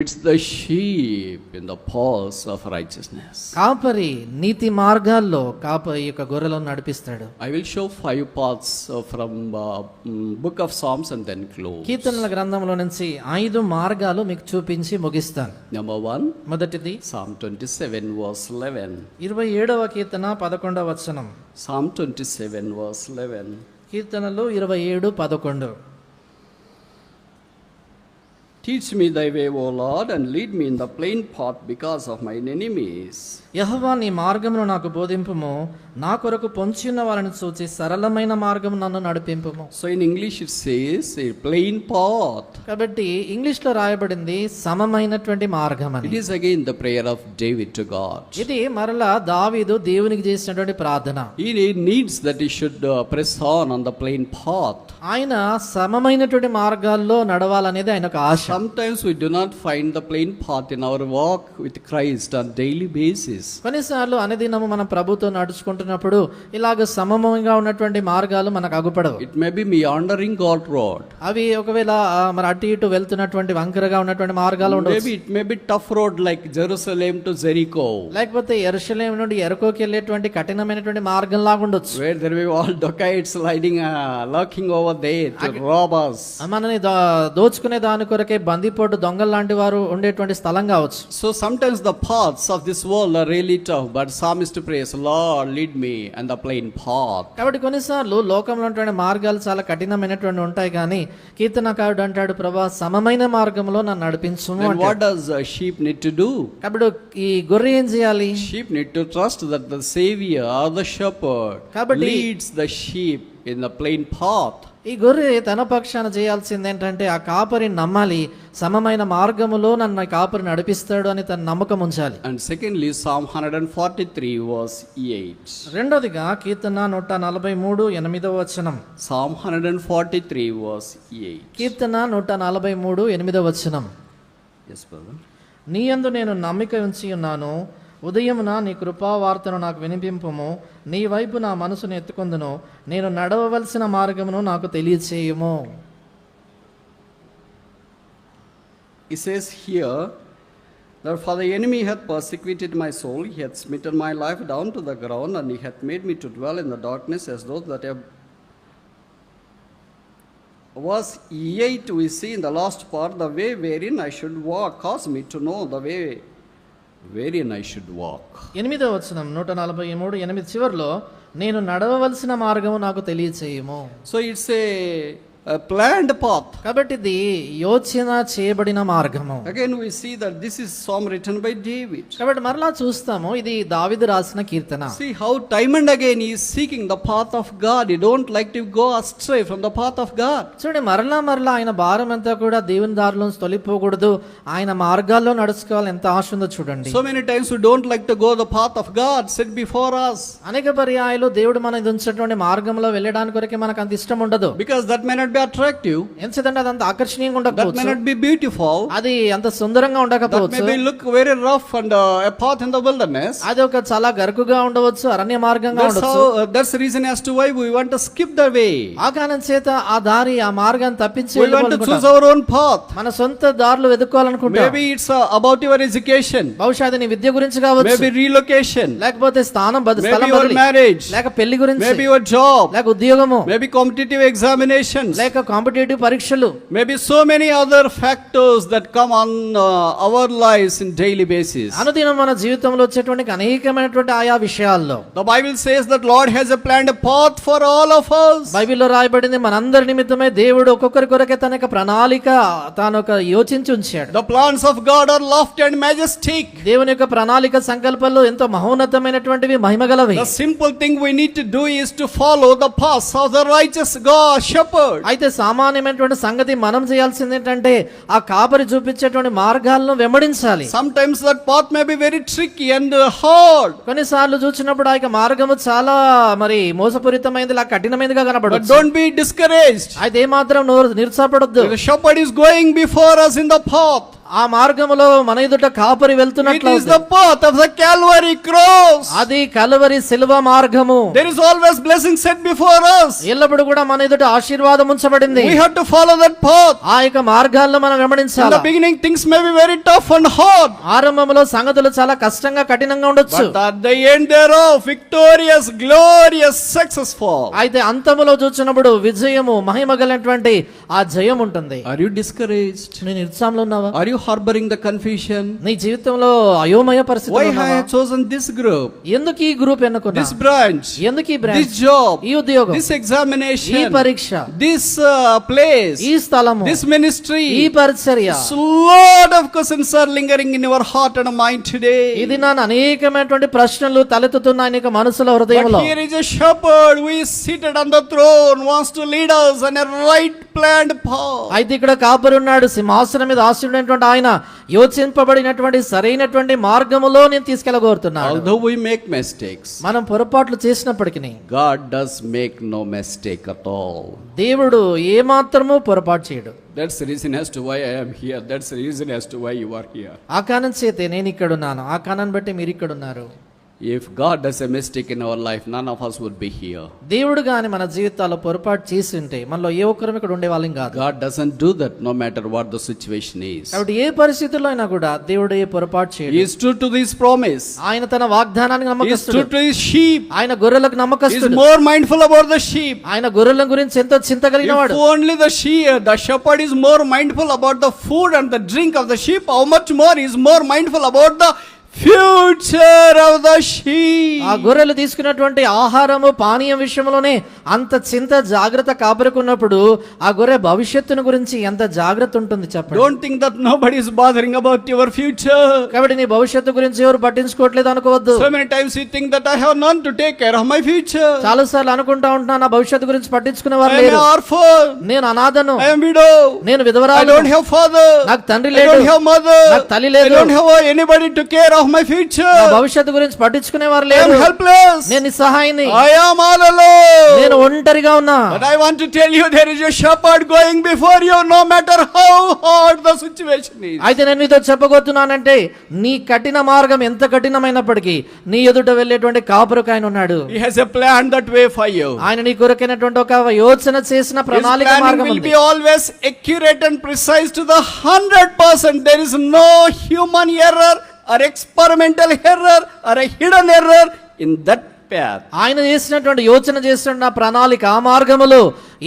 leads the sheep in the paths of righteousness. కాపరి నీతి మార్గాల్లో ఈ యొక్క గొర్రెలను నడిపిస్తాడు. I will show 5 paths from book of Psalms and then close. కీర్తనల గ్రంథంలో నుంచి 5 మార్గాలు మీకు చూపించి ముగిస్తాను. Number 1, మొదటిది Psalm 27 verse 11. 27వ కీర్తన 11వ వచనం. Psalm 27 verse 11. కీర్తనలు 27:11. Teach me thy way, O Lord, and lead me in the plain path because of mine enemies. యెహోవా నీ మార్గమును నాకు బోధింపుము, నా కొరకు పొంచి ఉన్న వారిని చూచి సరళమైన మార్గము నన్ను నడిపింపుము. So in English it says a plain path. కాబట్టి ఇంగ్లీష్ లో రాయబడింది సమమైనటువంటి మార్గం అని. It is again the prayer of David to God. ఇది మరలా దావీదు దేవునికి చేసినటువంటి ప్రార్థన. He needs that he should press on the plain path. ఆయన సమమైనటువంటి మార్గాల్లో నడవాలనేది ఆయనకు ఆశ. Sometimes we do not find the plain path in our walk with Christ on daily basis. కొన్నిసార్లు అనుదినము మనం ప్రభుతో నడుచుకుంటున్నప్పుడు ఇలాగ సమమంగా ఉన్నటువంటి మార్గాలు మనకు అగుపడవు. It may be meandering God road. అవి ఒకవేళ మరి అటు ఇటు వెళ్తున్నటువంటి వంకరగా ఉన్నటువంటి మార్గాలు ఉండవచ్చు. Maybe it may be tough road like Jerusalem to Jericho. లేకపోతే యెరూషలేము నుండి యెరికోకి వెళ్ళేటువంటి కఠినమైనటువంటి మార్గం లాగా ఉండొచ్చు. Where there will be all dacoits lurking over there to rob us. మనని దోచుకునే దాని కొరకే బందిపోటు దొంగలు లాంటి వారు ఉండేటువంటి స్థలం కావచ్చు. So sometimes the paths of this world are really tough, but psalmist prays, Lord lead me and the plain path. కాబట్టి కొన్నిసార్లు లోకంలో ఉన్నటువంటి మార్గాలు చాలా కఠినమైనటువంటి ఉంటాయి, కానీ కీర్తనకారుడు అంటాడు, ప్రభా సమమైన మార్గంలో నన్ను నడిపించుము And అంటాడు. what does a sheep need to do? కాబట్టి ఈ గొర్రె ఏం చేయాలి? Sheep need to trust that the Savior or the shepherd leads the sheep in the plain path. ఈ గొర్రె తన పక్షాన చేయాల్సింది ఏంటంటే ఆ కాపరిని నమ్మాలి, సమమైన మార్గములో నన్ను కాపరి నడిపిస్తాడు అని తన నమ్మకం ఉంచాలి. And secondly, Psalm 143 verse 8. రెండోదిగా కీర్తన 143:8వ వచనం. Psalm 143 verse 8. కీర్తన 143:8వ వచనం. Yes, brother. నీ యందు నేను నమ్మిక ఉంచి ఉన్నాను, ఉదయమున నీ కృపావార్తను నాకు వినిపింపుము, నీ వైపు నా మనసును ఎత్తుకొందును, నేను నడవవలసిన మార్గమును నాకు తెలియచేయుము. He says here that for the enemy hath persecuted my soul, he hath smitten my life down to the ground, and he hath made me to dwell in the darkness as those that have. Verse 8 we see in the last part, the way wherein I should walk, cause me to know the way wherein I should walk. 8వ వచనం 143:8 చివర్లో, నేను నడవవలసిన మార్గము నాకు తెలియచేయుము. So it's a planned path. కాబట్టి ఇది యోచన చేయబడిన మార్గము. Again we see that this is psalm written by David. కాబట్టి మరలా చూస్తాము, ఇది దావీదు రాసిన కీర్తన. See how time and again he is seeking the path of God. He don't like to go astray from the path of God. చూడండి, మరలా ఆయన భారం అంతా కూడా దేవుని దారిలో తొలిపోకూడదు, ఆయన మార్గాల్లో నడుచుకోవాలని ఎంత ఆశ ఉందో చూడండి. So many times we don't like to go the path of God set before us. అనేక పర్యాయాలు దేవుడు మన ఉంచినటువంటి మార్గంలో వెళ్ళడానికి కొరకే మనకు అంత ఇష్టం ఉండదు. Because that may not be attractive. ఎందుకంటే అది అంత ఆకర్షణీయంగా That may ఉండకపోవచ్చు, not be beautiful. అది అంత సుందరంగా That ఉండకపోవచ్చు, may be look very rough and a path in the wilderness. అది ఒక చాలా గరుకుగా ఉండవచ్చు, అరణ్య మార్గంగా ఉండొచ్చు. That's the reason as to why we want to skip the way. ఆ కారణం చేత ఆ దారి, ఆ మార్గాన్ని తప్పించి We want to choose our own path. మన సొంత దారులు వెతుక్కోవాలనుకుంటాం. Maybe it's about your education. బహుశా అది నీ విద్య గురించి కావచ్చు, Maybe relocation. లేకపోతే స్థలం Maybe your marriage. లేక పెళ్లి గురించి, Maybe your job. లేక ఉద్యోగము, Maybe competitive examinations. లేక కాంపిటేటివ్ పరీక్షలు, Maybe so many other factors that come on our lives in daily basis. అనుదినం మన జీవితంలో వచ్చేటువంటి అనేకమైనటువంటి ఆయా విషయాల్లో The Bible says that Lord has a planned path for all of us. బైబిల్లో రాయబడింది, మనందరి నిమిత్తమే దేవుడు ఒక్కొక్కరి కొరకే తన యొక్క ప్రణాళిక తాను ఒక యోచించి ఉంచాడు. The plans of God are lofty and majestic. దేవుని యొక్క ప్రణాళిక సంకల్పాలు ఎంతో మహోన్నతమైనటువంటివి, మహిమగలవి. The simple thing we need to do is to follow the path of the righteous God shepherd. అయితే సామాన్యమైనటువంటి సంగతి మనం చేయాల్సింది ఏంటంటే ఆ కాపరి చూపించేటువంటి మార్గాలను వెంబడించాలి. Sometimes that path may be very tricky and hard. కొన్నిసార్లు చూసినప్పుడు ఆ యొక్క మార్గము చాలా మరి మోసపూరితమైనది, ఇలా కఠినమైనదిగా But కనబడదు. don't be discouraged. అయితే ఏమాత్రం నిరుత్సాహపడొద్దు. The shepherd is going before us in the path. ఆ మార్గములో మన ఎదుట కాపరి It వెళ్తున్నట్లు is the path of the Calvary cross. అది కలువరి శిలువ మార్గము. There is always blessing set before us. ఎల్లప్పుడు కూడా మన ఎదుట ఆశీర్వాదం ఉంచబడింది. We have to follow that path. ఆ యొక్క మార్గాల్లో మనం In వెంబడించాలి. the beginning, things may be very tough and hard. ఆరంభంలో సంగతులు చాలా కష్టంగా కఠినంగా ఉండొచ్చు. But at the end thereof, victorious, glorious, successful. అయితే అంతములో చూచినప్పుడు విజయము మహిమగలైనటువంటి ఆ జయం ఉంటుంది. Are you discouraged? నేను నిరుత్సాహంలో ఉన్నావా? Are you harboring the confusion? నీ జీవితంలో అయోమయ పరిస్థితుల్లో Why ఉన్నావా? have I chosen this group, ఎందుకు ఈ గ్రూప్ ఎన్నుకున్నా? this branch, ఎందుకు ఈ this బ్రాంచ్? job, ఈ ఉద్యోగం, this ఈ examination, పరీక్ష, this place, ఈ స్థలము, this ministry? ఈ పరిచర్య? So lot of questions are lingering in your heart and mind today. ఇది నా అనేకమైనటువంటి ప్రశ్నలు తలెత్తుతున్నాయి నీకు మనసులో, హృదయంలో. But here is a shepherd who is seated on the throne, wants to lead us on a right planned path. అయితే ఇక్కడ కాపరి ఉన్నాడు, సింహాసనం మీద ఆసీనుడైనటువంటి ఆయన యోచింపబడినటువంటి సరైనటువంటి మార్గములో నేను తీసుకెళ్ళగోరుతున్నాను. Although we make mistakes, మనం పొరపాట్లు చేసినప్పటికీ God does make no mistake at all. దేవుడు ఏమాత్రము పొరపాటు చేయడు. That's the reason as to why I am here. That's the reason as to why you are here. ఆ కారణం చేతే నేను ఇక్కడ ఉన్నాను, ఆ కారణాన్ని బట్టి మీరు ఇక్కడ ఉన్నారు. If God does a mistake in our life, none of us would be here. దేవుడు గాని మన జీవితాల్లో పొరపాటు చేసి ఉంటే మనలో ఏ ఒక్కరం ఇక్కడ ఉండేవాళ్ళం కాదు. God doesn't do that no matter what the situation is. కాబట్టి ఏ పరిస్థితుల్లో అయినా కూడా దేవుడు ఏ పొరపాటు చేయడు. He is true to this promise. ఆయన తన వాగ్దానానికి He is నమ్మకస్తుడు. true to his sheep. ఆయన గొర్రెలకు He is నమ్మకస్తుడు. more mindful about the sheep. ఆయన గొర్రెల గురించి ఎంతో చింత కలిగిన If వాడు. only the shepherd is more mindful about the food and the drink of the sheep, how much more he is more mindful about the future of the sheep. ఆ గొర్రెలు తీసుకున్నటువంటి ఆహారము పానీయం విషయంలోనే అంత చింత జాగ్రత్త కాపరుకున్నప్పుడు ఆ గొర్రె భవిష్యత్తును గురించి ఎంత జాగ్రత్త ఉంటుంది చెప్పండి. Don't think that nobody is bothering about your future. కాబట్టి నీ భవిష్యత్తు గురించి ఎవరు పట్టించుకోవట్లేదు అనుకోవద్దు. So many times you think that I have none to take care of my future. చాలా సార్లు అనుకుంటా ఉంటున్నా నా భవిష్యత్తు గురించి పట్టించుకునే వారు I am లేరు. an orphan. నేను అనాథను, I am widow. నేను I విధవరాలు, don't have father. నాకు తండ్రి I లేడు, don't have mother. నాకు తల్లి I లేదు, don't have anybody to care of my future. నా భవిష్యత్తు గురించి పట్టించుకునే వారు I am లేరు. helpless. నేను నిస్సహాయిని, I am all alone. నేను ఒంటరిగా ఉన్నా. But I want to tell you, there is a shepherd going before you, no matter how hard the situation is. అయితే నేను మీతో చెప్పబోతున్నానంటే నీ కఠిన మార్గం ఎంత కఠినమైనప్పటికీ నీ ఎదుట వెళ్ళేటువంటి కాపురకు ఆయన ఉన్నాడు. He has a plan that way for you. ఆయన నీ కొరకైనటువంటి ఒక యోచన చేసిన His ప్రణాళిక planning మార్గం will ఉంది. be always accurate and precise to the 100%. There is no human error or experimental error or a hidden error in that path. ఆయన చేసినటువంటి యోచన చేస్తున్న ప్రణాళిక ఆ మార్గములో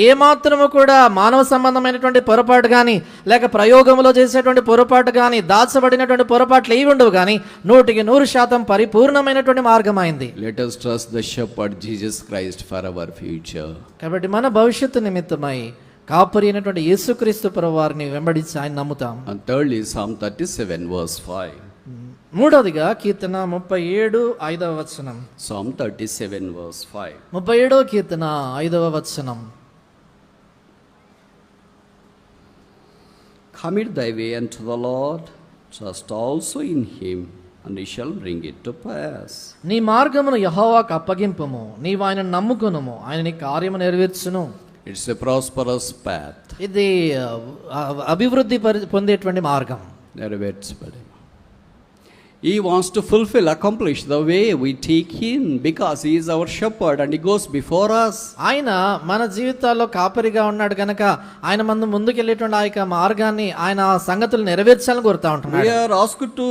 ఏ మాత్రము కూడా మానవ సంబంధమైనటువంటి పొరపాటు గాని లేక ప్రయోగములో చేసేటువంటి పొరపాటు గాని దాచబడినటువంటి పొరపాట్లు ఏవి ఉండవు గాని 100% పరిపూర్ణమైనటువంటి మార్గమైంది. Let us trust the shepherd Jesus Christ for our future. కాబట్టి మన భవిష్యత్తు నిమిత్తమై కాపరి అయినటువంటి యేసుక్రీస్తు ప్రభువారిని వెంబడించి ఆయన నమ్ముతాం. And thirdly, Psalm 37 verse 5. మూడవదిగా కీర్తన 37:5. Psalm 37 verse 5. 37వ కీర్తన 5వ. Commit thy way unto the Lord, trust also in him, and he shall bring it to pass. నీ మార్గమును యెహోవాకు అప్పగింపుము, నీవు ఆయనను నమ్ముకొనుము, ఆయన నీ కార్యము నెరవేర్చును. It's a prosperous path. ఇది అభివృద్ధి పొందేటువంటి మార్గం. నెరవేర్చబడి. He wants to accomplish the way we take him, because he is our shepherd and he goes before us. ఆయన మన జీవితాల్లో కాపరిగా ఉన్నాడు కనుక ఆయన ముందుకెళ్ళేటువంటి ఆ యొక్క మార్గాన్ని ఆయన సంగతులు నెరవేర్చాలని కోరుతా We ఉంటున్నాడు. are asked to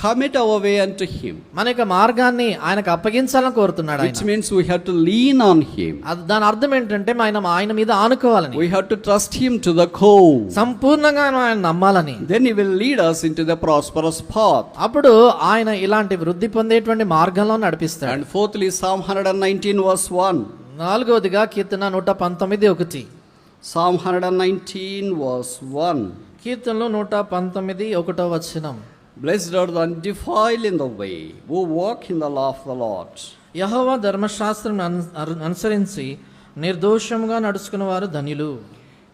commit our way unto him, మన యొక్క మార్గాన్ని ఆయనకు అప్పగించాలని కోరుతున్నాడు which ఆయన. means we have to lean on him. దాని అర్థం ఏంటంటే ఆయన మీద ఆనుకోవాలని, We have to trust him to the core. సంపూర్ణంగా ఆయన నమ్మాలని. Then he will lead us into the prosperous path. అప్పుడు ఆయన ఇలాంటి వృద్ధి పొందేటువంటి మార్గంలో నడిపిస్తాడు. And fourthly, Psalm 119 verse 1. నాలుగవదిగా కీర్తన 119:1. Psalm 119 verse 1. కీర్తనలో 119:1. Blessed are the undefiled in the way, who walk in the law of the Lord. యెహోవా ధర్మశాస్త్రం అనుసరించి నిర్దోషంగా నడుచుకున్న వారు ధన్యులు.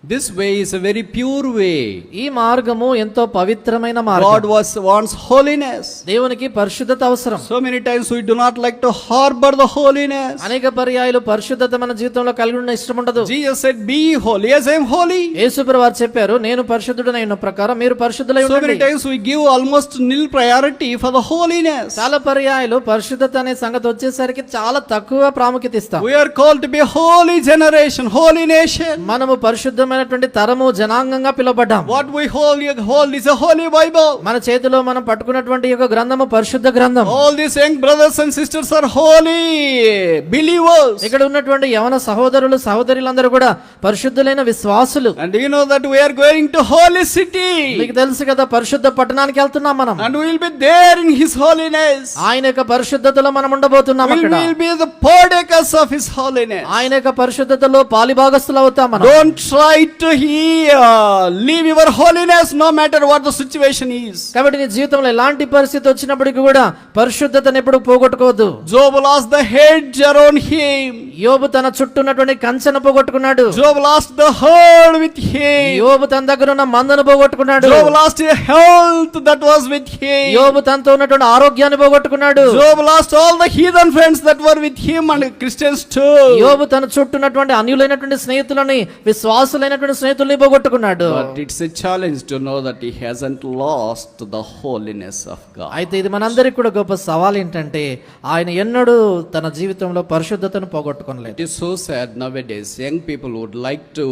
This way is a very pure way. ఈ మార్గము ఎంతో పవిత్రమైన మార్గం. God wants holiness. దేవునికి పరిశుద్ధత అవసరం. So many times we do not like to harbor the holiness. అనేక పర్యాయాలు పరిశుద్ధత మన జీవితంలో కలిగి ఉన్న ఇష్టం ఉండదు. Jesus said, "Be holy as I am holy." యేసుప్రభువు వారు చెప్పారు, నేను పరిశుద్ధుడనై ఉన్న ప్రకారం మీరు పరిశుద్ధులై So many ఉండండి. times we give almost nil priority for the holiness. చాలా పర్యాయాలు పరిశుద్ధత అనే సంగతి వచ్చేసరికి చాలా తక్కువ ప్రాముఖ్యత ఇస్తాం. We are called to be a holy generation, holy nation. మనము పరిశుద్ధమైనటువంటి తరము జనాంగంగా పిలువబడ్డాం. What we hold is a holy Bible. మన చేతిలో మనం పట్టుకున్నటువంటి ఈ యొక్క గ్రంథము పరిశుద్ధ గ్రంథం. All these young brothers and sisters are holy believers. ఇక్కడ ఉన్నటువంటి యవన సహోదరులు సహోదరులందరూ కూడా పరిశుద్ధులైన విశ్వాసులు. And you know that we are going to holy city. మీకు తెలుసు కదా పరిశుద్ధ పట్టణానికి వెళ్తున్నాం మనం. And we will be there in his holiness. ఆయన యొక్క పరిశుద్ధతలో మనం ఉండబోతున్నాం. We అక్కడ will be the partakers of his holiness. ఆయన యొక్క పరిశుద్ధతలో పాలిభాగస్తులు అవుతాం మనం. Don't try to live your holiness no matter what the situation is. కాబట్టి నీ జీవితంలో ఎలాంటి పరిస్థితి వచ్చినప్పటికీ కూడా పరిశుద్ధతను ఎప్పుడు పోగొట్టుకోవద్దు. Job lost the hedge around him. యోబు తన చుట్టూ ఉన్నటువంటి కంచెను పోగొట్టుకున్నాడు. Job lost the herd with him. యోబు తన దగ్గర ఉన్న మందను పోగొట్టుకున్నాడు. Job lost a health that was with him. యోబు తనతో ఉన్నటువంటి ఆరోగ్యాన్ని పోగొట్టుకున్నాడు. Job lost all the heathen friends that were with him and Christians too. యోబు తన చుట్టూ ఉన్నటువంటి అన్యులైనటువంటి స్నేహితులని విశ్వాసులైనటువంటి స్నేహితుల్ని పోగొట్టుకున్నాడు. But it's a challenge to know that he hasn't lost the holiness of God. అయితే ఇది మనందరికి కూడా గొప్ప సవాల్ ఏంటంటే ఆయన ఎన్నడూ తన జీవితంలో పరిశుద్ధతను పోగొట్టుకోలేదు. It is so sad nowadays. Young people would like to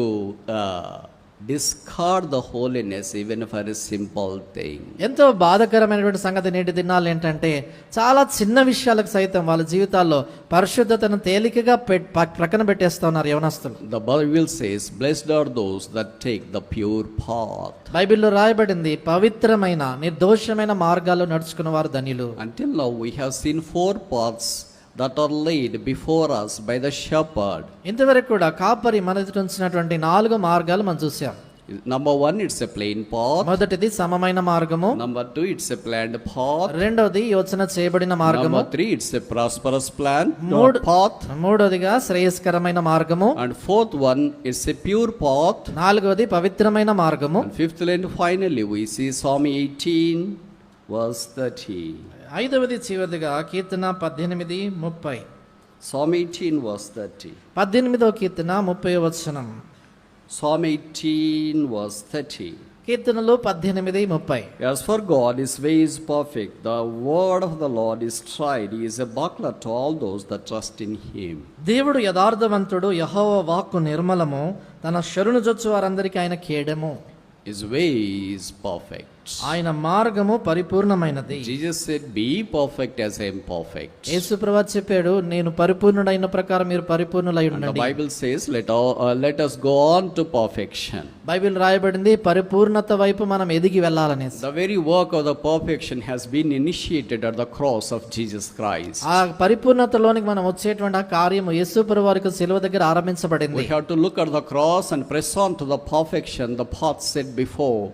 discard the holiness even for a simple thing. ఎంతో బాధాకరమైనటువంటి సంగతి నేటి దినాలు ఏంటంటే చాలా చిన్న విషయాలకు సైతం వాళ్ళ జీవితాల్లో పరిశుద్ధతను తేలికగా ప్రక్కన పెట్టేస్తా ఉన్నారు యవనస్తులు. The Bible says, "Blessed are those that take the pure path." బైబిల్లో రాయబడింది పవిత్రమైన నిర్దోషమైన మార్గాల్లో నడుచుకున్న వారు ధన్యులు. Until now we have seen 4 paths that are laid before us by the shepherd. ఇంతవరకు కూడా కాపరి మన ఎదుట ఉంచినటువంటి 4 మార్గాలు మనం చూసాం. Number 1, it's a plain path. మొదటిది సమమైన మార్గము. Number 2, it's a planned path. రెండోది యోచన చేయబడిన మార్గము. Number 3, it's a prosperous plan path. మూడోదిగా శ్రేయస్కరమైన మార్గము. And fourth one, it's a pure path. నాలుగోది పవిత్రమైన మార్గము. And fifthly and finally we see Psalm 18 verse 30. ఐదవది చివరిదిగా కీర్తన 18:30. Psalm 18 verse 30. 18వ కీర్తన 30వ వచనం. Psalm 18 verse 30. కీర్తనలు 18:30. As for God, his way is perfect. The word of the Lord is tried. He is a buckler to all those that trust in him. దేవుడు యథార్థవంతుడు, యెహోవా వాక్కు నిర్మలము, తన శరణు జొచ్చు వారందరికీ ఆయన కేడము. His way is perfect. ఆయన మార్గము పరిపూర్ణమైనది. Jesus said, "Be perfect as I am perfect." యేసుప్రభువు చెప్పాడు, నేను పరిపూర్ణుడైన ప్రకారం మీరు పరిపూర్ణులై And the ఉండండి. Bible says, let us go on to perfection. Bible రాయబడింది పరిపూర్ణత వైపు మనం ఎదిగి వెళ్ళాలని. The very work of the perfection has been initiated at the cross of Jesus Christ. ఆ పరిపూర్ణతలోనికి మనం వచ్చేటువంటి ఆ కార్యము యేసుప్రభువు వారికి సిలువ దగ్గర ఆరంభించబడింది. We have to look at the cross and press on to the perfection, the path set before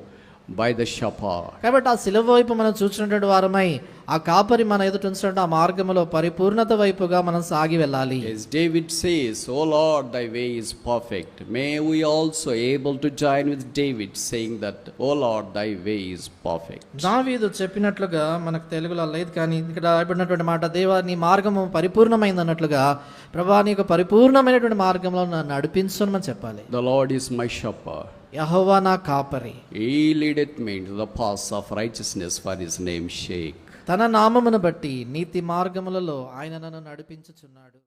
by the shepherd. కాబట్టి ఆ సిలువ వైపు మనం చూసినటువంటి వారమై ఆ కాపరి మన ఎదుట ఉంచినటువంటి ఆ మార్గములో పరిపూర్ణత వైపుగా మనం సాగి వెళ్ళాలి. As David says, "O Lord, thy way is perfect." May we also able to join with David saying that, "O Lord, thy way is perfect." దావీదు చెప్పినట్లుగా మనకు తెలుగులో లేదు కానీ ఇక్కడ రాయబడినటువంటి మాట, దేవా నీ మార్గము పరిపూర్ణమైంది అన్నట్లుగా ప్రభువా నీకు పరిపూర్ణమైనటువంటి మార్గంలో నన్ను నడిపించుమని చెప్పాలి. The Lord is my shepherd. యెహోవా నా కాపరి. He leadeth me into the paths of righteousness for his name's sake. తన నామమును బట్టి నీతి మార్గములలో ఆయన నన్ను నడిపించుచున్నాడు.